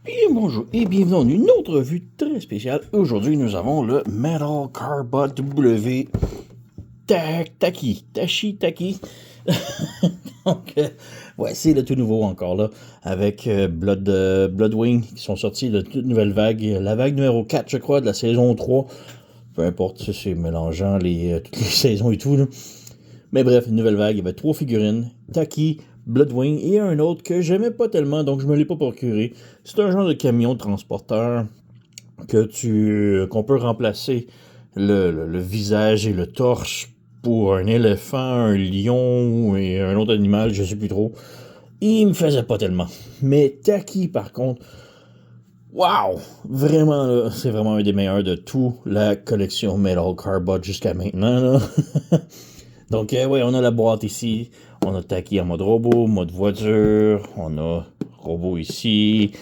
Bien bonjour et bienvenue dans une autre revue très spéciale. Aujourd'hui, nous avons le Metal Carbot W Tashi Taki. Donc, ouais, c'est le tout nouveau encore là, avec Bloodwing qui sont sortis de toute nouvelle vague. La vague numéro 4, je crois, de la saison 3. Peu importe, c'est mélangeant toutes les saisons et tout, là. Mais bref, une nouvelle vague, il y avait 3 figurines, Taki, Bloodwing et un autre que j'aimais pas tellement, donc je me l'ai pas procuré. C'est un genre de camion transporteur qu'on peut remplacer le visage et le torse pour un éléphant, un lion et un autre animal, je sais plus trop. Il me faisait pas tellement. Mais Taki, par contre, waouh! Vraiment, là, c'est vraiment un des meilleurs de toute la collection Metal Carbot jusqu'à maintenant, là. Donc, ouais, on a la boîte ici. On a Taki en mode robot, mode voiture. On a robot ici.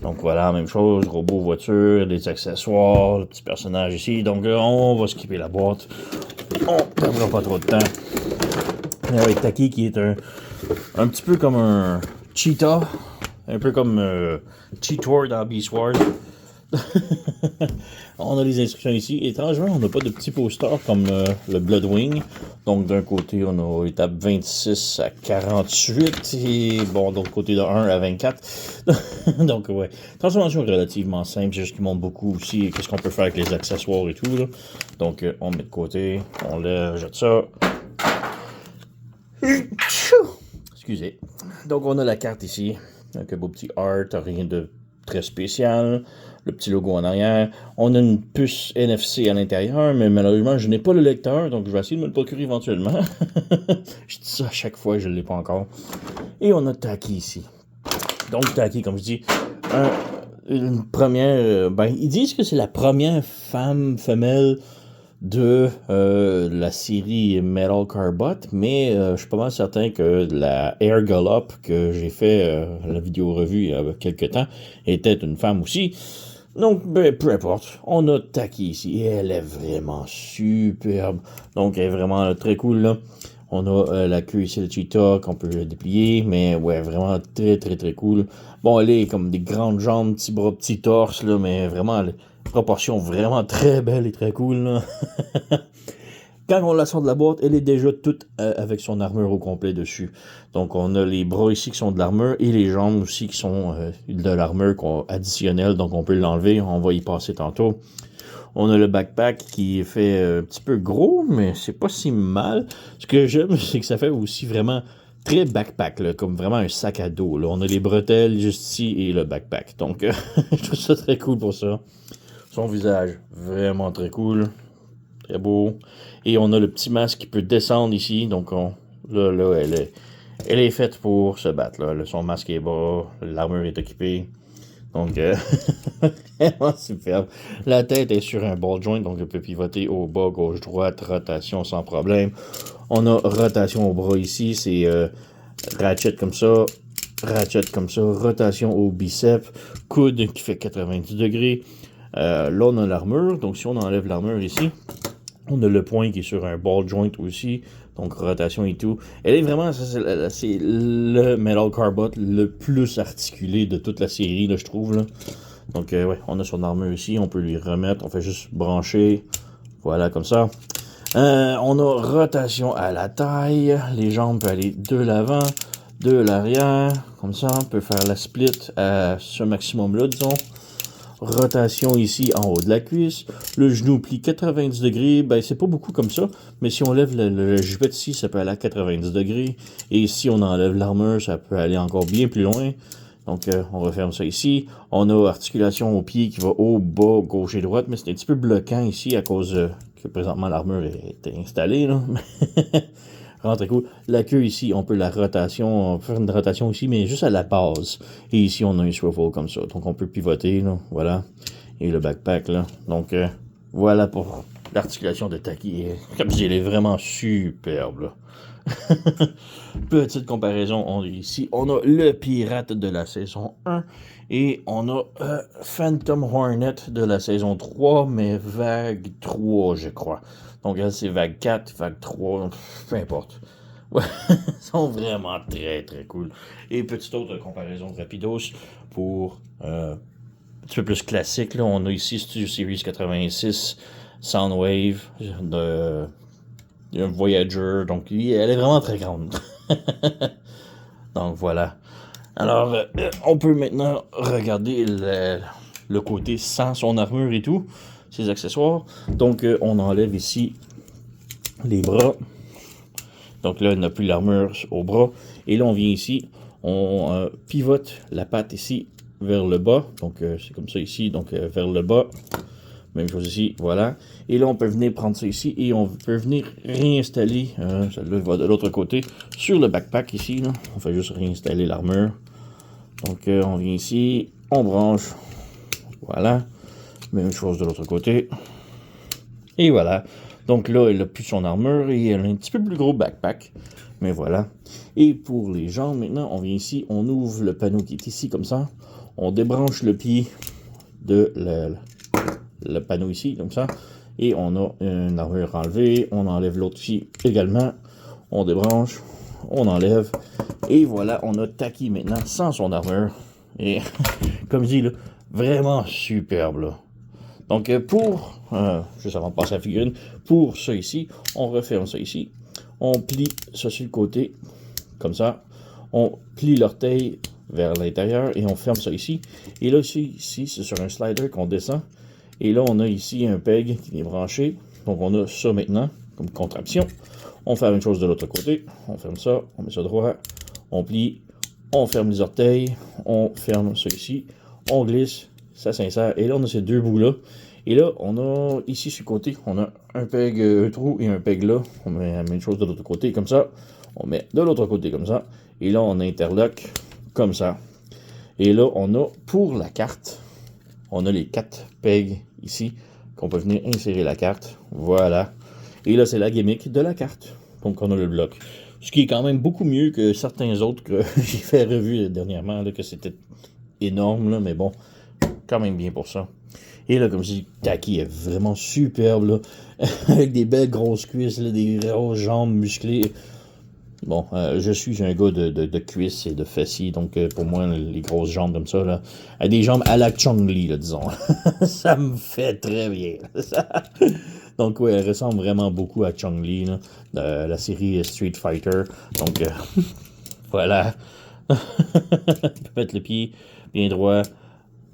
Donc, voilà, même chose. Robot, voiture, les accessoires, le petit personnage ici. Donc, on va skipper la boîte. On ne perdra pas trop de temps. Avec Taki qui est un petit peu comme un cheetah. Un peu comme Cheetor dans Beast Wars. On a les instructions ici. Étrangement, on n'a pas de petits posters comme le Bloodwing. Donc, d'un côté, on a étape 26 à 48. Et bon, d'autre côté, de 1 à 24. Donc, ouais. Transformation relativement simple. C'est juste qu'il montre beaucoup aussi qu'est-ce qu'on peut faire avec les accessoires et tout, là. Donc, on met de côté. On le jette ça. Excusez. Donc, on a la carte ici. Avec un beau petit art. Rien de très spécial. Le petit logo en arrière. On a une puce NFC à l'intérieur, mais malheureusement, je n'ai pas le lecteur, donc je vais essayer de me le procurer éventuellement. Je dis ça à chaque fois, je ne l'ai pas encore. Et on a Taki ici. Donc Taki, comme je dis, une première... ils disent que c'est la première femelle de la série Metal Carbot, mais je suis pas mal certain que la Air Gallop que j'ai fait la vidéo revue il y a quelques temps était une femme aussi. Donc, peu importe. On a Taki ici et elle est vraiment superbe. Donc, elle est vraiment très cool, là. On a la queue ici, le cheetah, qu'on peut déplier, mais ouais, vraiment très, très, très cool. Bon, elle est comme des grandes jambes, petits bras, petits torses, là, mais vraiment, les proportions vraiment très belles et très cool, là. Quand on la sort de la boîte, elle est déjà toute avec son armure au complet dessus. Donc, on a les bras ici qui sont de l'armure et les jambes aussi qui sont de l'armure additionnelle. Donc, on peut l'enlever. On va y passer tantôt. On a le backpack qui est fait un petit peu gros, mais c'est pas si mal. Ce que j'aime, c'est que ça fait aussi vraiment très backpack, là, comme vraiment un sac à dos. Là. On a les bretelles juste ici et le backpack. Donc, je trouve ça très cool pour ça. Son visage, vraiment très cool. Très beau. Et on a le petit masque qui peut descendre ici. Donc, là, elle est faite pour se battre. Là. Son masque est bas. L'armure est équipée. Donc, vraiment superbe. La tête est sur un ball joint. Donc, elle peut pivoter au bas, gauche, droite. Rotation sans problème. On a rotation au bras ici. C'est ratchet comme ça. Ratchet comme ça. Rotation au biceps. Coude qui fait 90 degrés. Là, on a l'armure. Donc, si on enlève l'armure ici, on a le point qui est sur un ball joint aussi, donc rotation et tout. Elle est vraiment, c'est le Metal Carbot le plus articulé de toute la série, là, je trouve. Là. Donc, ouais, on a son armure ici, on peut lui remettre, on fait juste brancher, voilà, comme ça. On a rotation à la taille, les jambes peuvent aller de l'avant, de l'arrière, comme ça, on peut faire la split à ce maximum-là, disons. Rotation ici en haut de la cuisse. Le genou plie 90 degrés. Ben, c'est pas beaucoup comme ça. Mais si on lève le jupette ici, ça peut aller à 90 degrés. Et si on enlève l'armure, ça peut aller encore bien plus loin. Donc, on referme ça ici. On a articulation au pied qui va haut, bas, gauche et droite. Mais c'est un petit peu bloquant ici à cause que présentement l'armure est installée, là. Vraiment très cool. La queue ici, on peut la rotation, on peut faire une rotation ici, mais juste à la base. Et ici, on a un swivel comme ça. Donc, on peut pivoter, là, voilà. Et le backpack, là. Donc, voilà pour l'articulation de Taki. Comme je dis, elle est vraiment superbe, là. Petite comparaison, ici, on a le pirate de la saison 1 et on a Phantom Hornet de la saison 3, mais vague 3, je crois. Donc, elle, c'est vague 4, vague 3, peu importe. Ouais, ils sont vraiment très, très cool. Et petite autre comparaison rapidos pour un petit peu plus classique. Là. On a ici Studio Series 86, Soundwave, un Voyager, donc elle est vraiment très grande. Donc voilà. Alors, on peut maintenant regarder le côté sans son armure et tout, ses accessoires. Donc, on enlève ici les bras. Donc là, il n'a plus l'armure au bras. Et là, on vient ici, on pivote la patte ici vers le bas. Donc, c'est comme ça ici, donc vers le bas. Même chose ici, voilà. Et là, on peut venir prendre ça ici et on peut venir réinstaller, celle-là va de l'autre côté, sur le backpack ici. Là. On fait juste réinstaller l'armure. Donc, on vient ici, on branche, voilà. Même chose de l'autre côté. Et voilà. Donc là, elle a plus son armure et elle a un petit peu plus gros backpack. Mais voilà. Et pour les jambes, maintenant, on vient ici, on ouvre le panneau qui est ici, comme ça. On débranche le pied de le panneau ici, comme ça. Et on a une armure enlevée. On enlève l'autre ici également. On débranche, on enlève. Et voilà, on a Taki maintenant sans son armure. Et comme je dis, là, vraiment superbe, là. Donc, juste avant de passer à la figurine, pour ça ici, on referme ça ici. On plie ça sur le côté, comme ça. On plie l'orteil vers l'intérieur et on ferme ça ici. Et là, ici c'est sur un slider qu'on descend. Et là, on a ici un peg qui est branché. Donc, on a ça maintenant comme contraption. On fait la même chose de l'autre côté. On ferme ça, on met ça droit, on plie, on ferme les orteils, on ferme ça ici, on glisse, ça s'insère. Et là, on a ces deux bouts-là. Et là, on a ici sur le côté, on a un peg, un trou et un peg là. On met la même chose de l'autre côté comme ça. On met de l'autre côté comme ça. Et là, on interloque comme ça. Et là, on a pour la carte, on a les 4 pegs ici qu'on peut venir insérer la carte. Voilà. Et là, c'est la gimmick de la carte. Donc, on a le bloc. Ce qui est quand même beaucoup mieux que certains autres que j'ai fait revue dernièrement, là, que c'était énorme, là, mais bon, quand même bien pour ça. Et là, comme je dis, Taki est vraiment superbe, là, avec des belles grosses cuisses, là, des grosses jambes musclées. Bon, j'ai un gars de cuisses et de fessiers, donc pour moi, les grosses jambes comme ça, là, des jambes à la Chong-Li, là, disons. Ça me fait très bien. Donc, ouais, elle ressemble vraiment beaucoup à Chong-Li, là, de la série Street Fighter. Donc, voilà. On peut mettre le pied bien droit.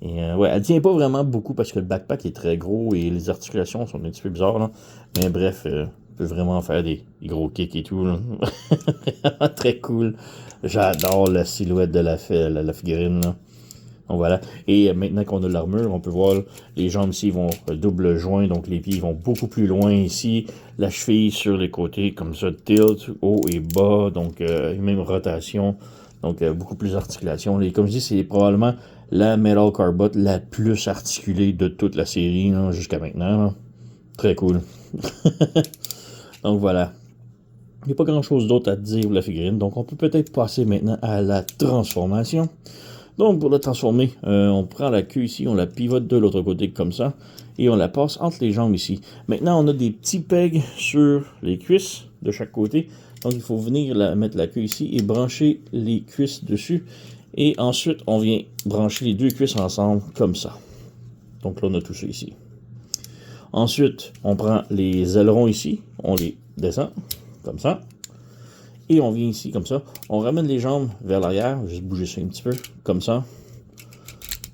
Et, ouais, elle tient pas vraiment beaucoup parce que le backpack est très gros et les articulations sont un petit peu bizarres, là. Mais bref, on peut vraiment faire des gros kicks et tout, là. Très cool. J'adore la silhouette de la figurine, là. Donc voilà. Et maintenant qu'on a l'armure, on peut voir les jambes ici vont double joint, donc les pieds vont beaucoup plus loin ici. La cheville sur les côtés, comme ça, tilt, haut et bas, donc même rotation. Donc beaucoup plus d'articulation. Et comme je dis, c'est probablement la Metal Carbot la plus articulée de toute la série jusqu'à maintenant. Là. Très cool. Donc voilà. Il n'y a pas grand chose d'autre à dire pour la figurine, donc on peut peut-être passer maintenant à la transformation. Donc, pour la transformer, on prend la queue ici, on la pivote de l'autre côté comme ça, et on la passe entre les jambes ici. Maintenant, on a des petits pegs sur les cuisses de chaque côté. Donc, il faut venir mettre la queue ici et brancher les cuisses dessus. Et ensuite, on vient brancher les deux cuisses ensemble comme ça. Donc là, on a tout ça ici. Ensuite, on prend les ailerons ici, on les descend comme ça. Et on vient ici, comme ça. On ramène les jambes vers l'arrière. Juste bouger ça un petit peu. Comme ça.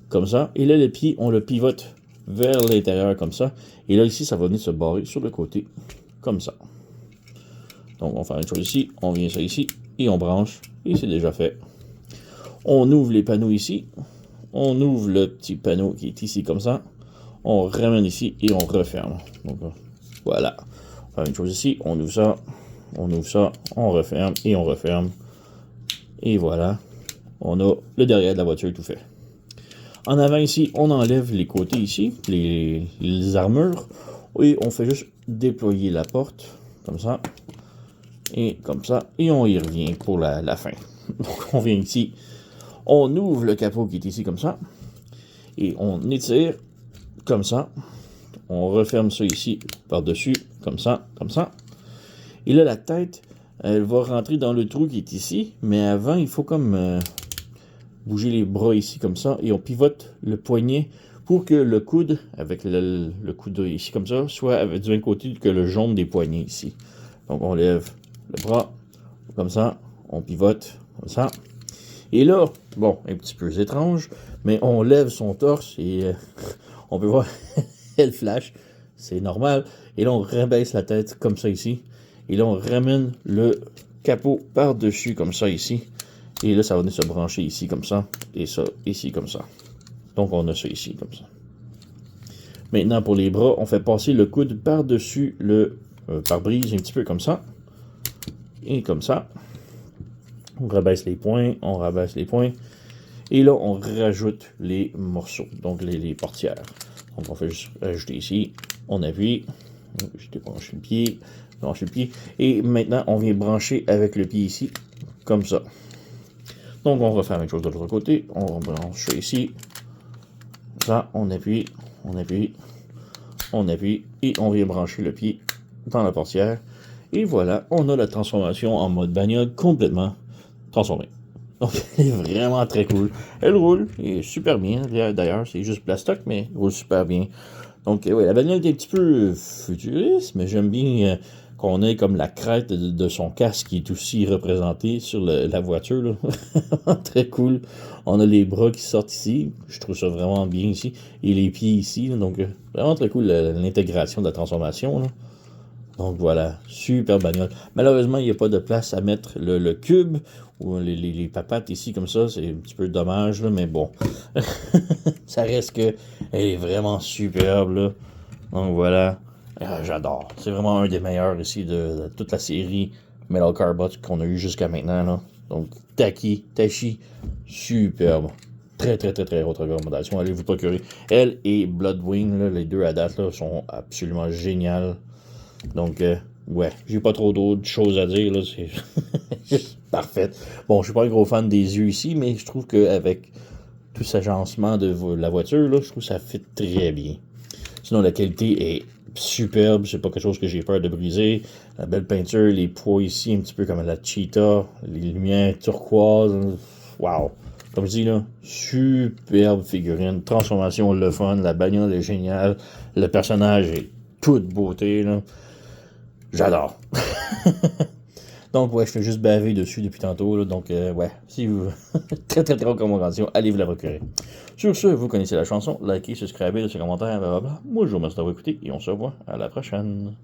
Comme ça. Et là, le pied, on le pivote vers l'intérieur, comme ça. Et là, ici, ça va venir se barrer sur le côté. Comme ça. Donc, on fait une chose ici. On vient ça ici. Et on branche. Et c'est déjà fait. On ouvre les panneaux ici. On ouvre le petit panneau qui est ici, comme ça. On ramène ici et on referme. Donc, voilà. On fait une chose ici. On ouvre ça. On ouvre ça, on referme et on referme. Et voilà, on a le derrière de la voiture tout fait. En avant ici, on enlève les côtés ici, les armures. Et on fait juste déployer la porte, comme ça. Et comme ça. Et on y revient pour la fin. Donc on vient ici, on ouvre le capot qui est ici comme ça. Et on étire comme ça. On referme ça ici par-dessus, comme ça, comme ça. Et là, la tête, elle va rentrer dans le trou qui est ici. Mais avant, il faut comme bouger les bras ici comme ça et on pivote le poignet pour que le coude, avec le coude ici comme ça, soit du même côté que le jaune des poignets ici. Donc on lève le bras comme ça, on pivote comme ça. Et là, bon, un petit peu étrange, mais on lève son torse et on peut voir, elle flash, c'est normal. Et là, on rabaisse la tête comme ça ici. Et là, on ramène le capot par-dessus comme ça ici. Et là, ça va venir se brancher ici comme ça. Et ça, ici comme ça. Donc, on a ça ici comme ça. Maintenant, pour les bras, on fait passer le coude par-dessus le pare-brise, un petit peu comme ça. Et comme ça. On rabaisse les poings, on rabaisse les poings. Et là, on rajoute les morceaux, donc les portières. Donc, on fait juste rajouter ici. On appuie. Je débranche le pied. Branche le pied. Et maintenant, on vient brancher avec le pied ici, comme ça. Donc, on va faire la même chose de l'autre côté. On branche ça ici. Ça, on appuie, on appuie, on appuie. Et on vient brancher le pied dans la portière. Et voilà, on a la transformation en mode bagnole complètement transformée. Donc, elle est vraiment très cool. Elle roule, et super bien. D'ailleurs, c'est juste plastoc, mais elle roule super bien. Donc, ouais, la bagnole est un petit peu futuriste, mais j'aime bien qu'on ait comme la crête de son casque qui est aussi représentée sur la voiture. Là. Très cool. On a les bras qui sortent ici. Je trouve ça vraiment bien ici. Et les pieds ici. Là. Donc, vraiment très cool l'intégration de la transformation. Là. Donc voilà, super bagnole. Malheureusement, il n'y a pas de place à mettre le cube ou les papates ici comme ça. C'est un petit peu dommage, là, mais bon. Ça reste que elle est vraiment superbe. Là. Donc voilà, j'adore. C'est vraiment un des meilleurs ici de toute la série Metal Carbot qu'on a eu jusqu'à maintenant. Là. Donc Tachi, superbe. Très, très, très, très haute recommandation. Allez vous procurer. Elle et Bloodwing, là, les deux à date, là, sont absolument géniales. Donc, ouais, j'ai pas trop d'autres choses à dire, là, c'est juste parfait. Bon, je suis pas un gros fan des yeux ici, mais je trouve qu'avec tout cet agencement de la voiture, là, je trouve que ça fit très bien. Sinon, la qualité est superbe, c'est pas quelque chose que j'ai peur de briser. La belle peinture, les poids ici, un petit peu comme la Cheetah, les lumières turquoises, wow. Comme je dis, là, superbe figurine, transformation, le fun, la bagnole est géniale, le personnage est toute beauté, là. J'adore. Donc, ouais, je fais juste baver dessus depuis tantôt. Là, donc, ouais, si vous... très, très, très recommandation. Allez vous la procurer. Sur ce, vous connaissez la chanson. Likez, subscribez, laissez un commentaire, blablabla. Moi, je vous remercie d'avoir écouté et on se revoit à la prochaine.